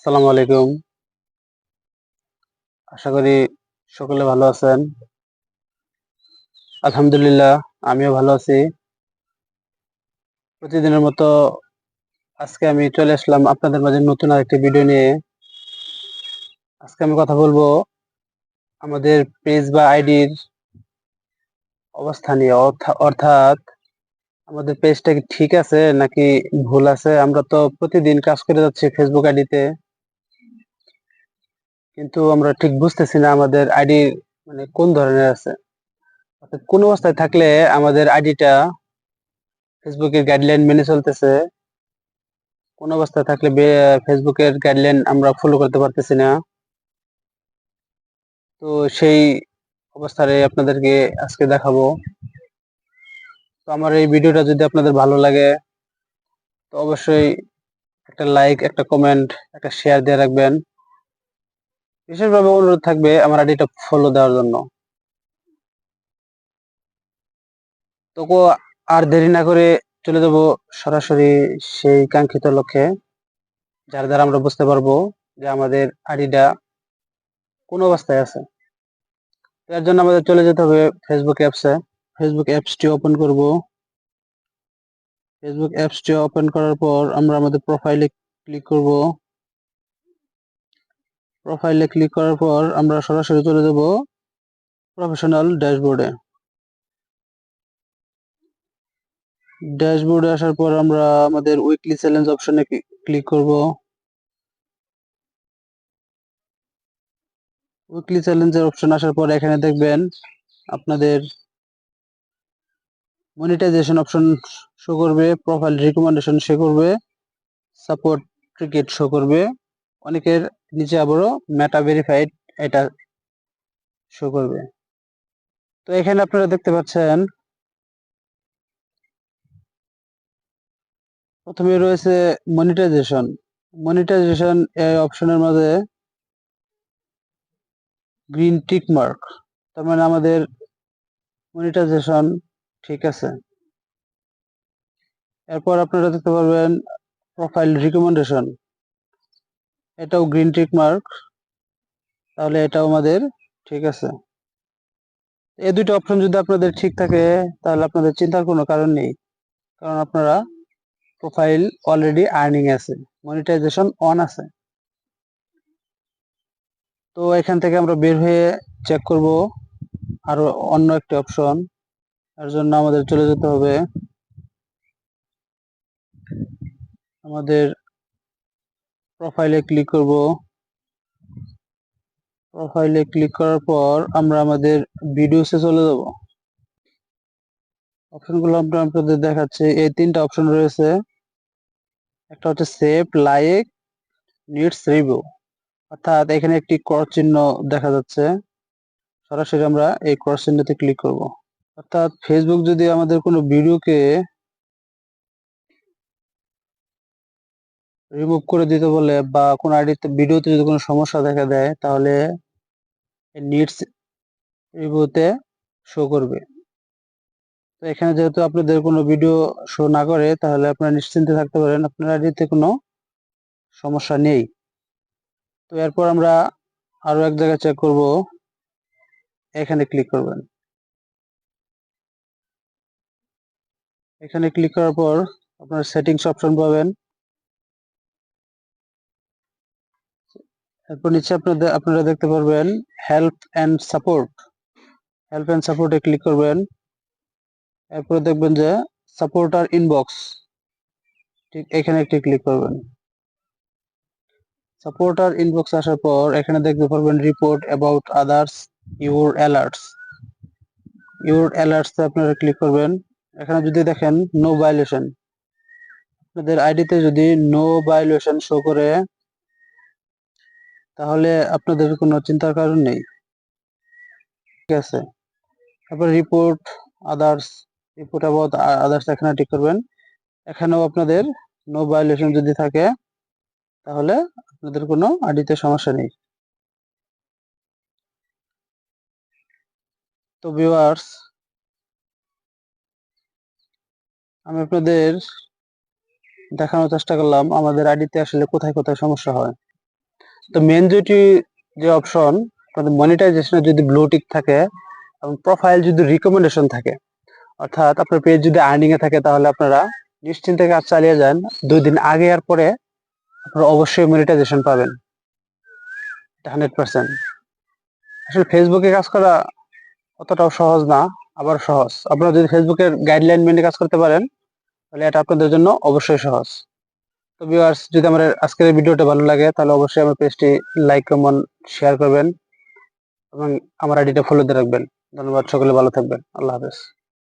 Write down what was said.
আসসালামু আলাইকুম। আশা করি সকলে ভালো আছেন। আলহামদুলিল্লাহ আমিও ভালো আছি। প্রতিদিনের মতো আজকে আমি চলে আসলাম আপনাদের মাঝে নতুন আরেকটি ভিডিও নিয়ে। আজকে আমি কথা বলবো আমাদের পেজ বা আইডির অবস্থা নিয়ে, অর্থাৎ আমাদের পেজটা কি ঠিক আছে নাকি ভুল আছে। আমরা তো প্রতিদিন কাজ করে যাচ্ছি ফেসবুক আইডিতে, কিন্তু আমরা ঠিক বুঝতেছি না আমাদের আইডি মানে কোন ধরনের আছে। অর্থাৎ কোন অবস্থায় থাকলে আমাদের আইডিটা ফেসবুকের গাইডলাইন মেনে চলতেছে, কোন অবস্থায় থাকলে ফেসবুকের গাইডলাইন আমরা ফলো করতে পারতেছি না। তো সেই অবস্থায় আপনাদেরকে আজকে দেখাবো। তো আমার এই ভিডিওটা যদি আপনাদের ভালো লাগে তো অবশ্যই একটা লাইক, একটা কমেন্ট, একটা শেয়ার দিয়ে রাখবেন। বিশেষভাবে অনুরোধ থাকবে আমার আইডিটা ফলো দেওয়ার জন্য। তো আর দেরি না করে চলে যাব সরাসরি সেই কাঙ্ক্ষিত লক্ষ্যে, যার দ্বারা আমরা বুঝতে পারবো যে আমাদের আইডিটা কোন অবস্থায় আছে। এর জন্য আমাদের চলে যেতে হবে ফেসবুক অ্যাপসে। ফেসবুক অ্যাপসটি ওপেন করব। ফেসবুক অ্যাপসটি ওপেন করার পর আমরা আমাদের প্রোফাইলে ক্লিক করব। প্রোফাইলে ক্লিক করার পর আমরা সরাসরি চলে যাব প্রফেশনাল ড্যাশবোর্ডে। ড্যাশবোর্ডে আসার পর আমরা আমাদের উইকলি চ্যালেঞ্জ অপশনে ক্লিক করব। উইকলি চ্যালেঞ্জের অপশন আসার পর এখানে দেখবেন আপনাদের মনিটাইজেশন অপশন শো করবে, প্রোফাইল রিকমেন্ডেশন শো করবে, সাপোর্ট ক্রিকেট শো করবে, অনেকের নিচে আবারও মেটা ভেরিফাইড এটা শো করবে। তো এখানে আপনারা দেখতে পাচ্ছেন প্রথমে রয়েছে মনিটাইজেশন। মনিটাইজেশন এই অপশনের মাঝে গ্রিন টিক মার্ক, তার মানে আমাদের মনিটাইজেশন ঠিক আছে। এরপর আপনারা দেখতে পারবেন প্রোফাইল রিকমেন্ডেশন, এটাও গ্রিন টিক মার্ক, তাহলে এটাও আমাদের ঠিক আছে। এই দুটো অপশন যদি আপনাদের ঠিক থাকে তাহলে আপনাদের চিন্তার কোনো কারণ নেই, কারণ আপনারা প্রোফাইল অলরেডি আর্নিং আছে, মনিটাইজেশন অন আছে। তো এখান থেকে আমরা বের হয়ে চেক করব আরো অন্য একটি অপশন। এর জন্য আমাদের চলে যেতে হবে আমাদের প্রোফাইলে ক্লিক করব। প্রোফাইলে ক্লিক করার পর আমরা আমাদের ভিডিওসে চলে যাব। অপশনগুলো আমরা আপনাদের দেখাচ্ছি। এই তিনটা অপশন রয়েছে, একটা হচ্ছে সেভ, লাইক, নিডস রিভিউ। অর্থাৎ এখানে একটি ক্রস চিহ্ন দেখা যাচ্ছে, সরাসরি আমরা এই ক্রস চিহ্নতে ক্লিক করব। অর্থাৎ ফেসবুক যদি আমাদের কোনো ভিডিওকে রিমুভ করে দিতে বলে বা কোনো আইডিতে ভিডিওতে যদি কোনো সমস্যা দেখা দেয় তাহলে নিডস রিভিউতে শো করবে। তো এখানে যেহেতু আপনাদের কোনো ভিডিও শো না করে তাহলে আপনারা নিশ্চিন্তে থাকতে পারেন, আপনার আইডিতে কোনো সমস্যা নেই। তো এরপর আমরা আরো এক জায়গায় চেক করব, এখানে ক্লিক করবেন। এখানে ক্লিক করার পর আপনার সেটিংস অপশন পাবেন। এরপর নিচে আপনারা দেখতে পারবেন help and support. Help and সাপোর্টে ক্লিক করবেন। এরপর দেখবেন যে সাপোর্টার ইনবক্স, ঠিক এখানে একটি ক্লিক করবেন। সাপোর্টার ইনবক্স আসার পর এখানে দেখতে পারবেন report about others, your alerts. Your alerts আপনারা ক্লিক করবেন। এখানে যদি দেখেন নো ভায়োলেশন, আপনাদের আইডিতে যদি নো ভায়োলেশন শো করে তাহলে আপনাদের কোনো চিন্তার কারণ নেই, ঠিক আছে। তারপর report others, report about others এখানে টিক করবেন। এখানেও আপনাদের নো ভায়োলেশন যদি থাকে তাহলে আপনাদের কোনো আইডিতে সমস্যা নেই। তো ভিউয়ার্স, আমি আপনাদের দেখানোর চেষ্টা করলাম আমাদের আইডিতে আসলে কোথায় কোথায় সমস্যা হয়। তো মেন যে অপশন আপনাদের মনিটাইজেশনে যদি ব্লু টিক থাকে এবং প্রোফাইল যদি রিকমেন্ডেশন থাকে, অর্থাৎ আপনার পেজ যদি আর্নিং এ থাকে, তাহলে আপনারা নিশ্চিন্তে কাজ চালিয়ে যান। 2 দিন আগে আর পরে আপনারা অবশ্যই মনিটাইজেশন পাবেন, এটা 100%। আসলে ফেসবুকে কাজ করা অতটাও সহজ না, আবার সহজ। আপনারা যদি ফেসবুকের গাইডলাইন মেনে কাজ করতে পারেন, তাহলে এটা আপনাদের জন্য অবশ্যই সহজ। তো ভিউয়ার্স, যদি আমার আজকের এই ভিডিওটা ভালো লাগে, তাহলে অবশ্যই আমার পেজটি লাইক, কমেন্ট, শেয়ার করবেন এবং আমার আইডিটা ফলো দিয়ে রাখবেন। ধন্যবাদ, সকলে ভালো থাকবেন। আল্লাহ হাফেজ।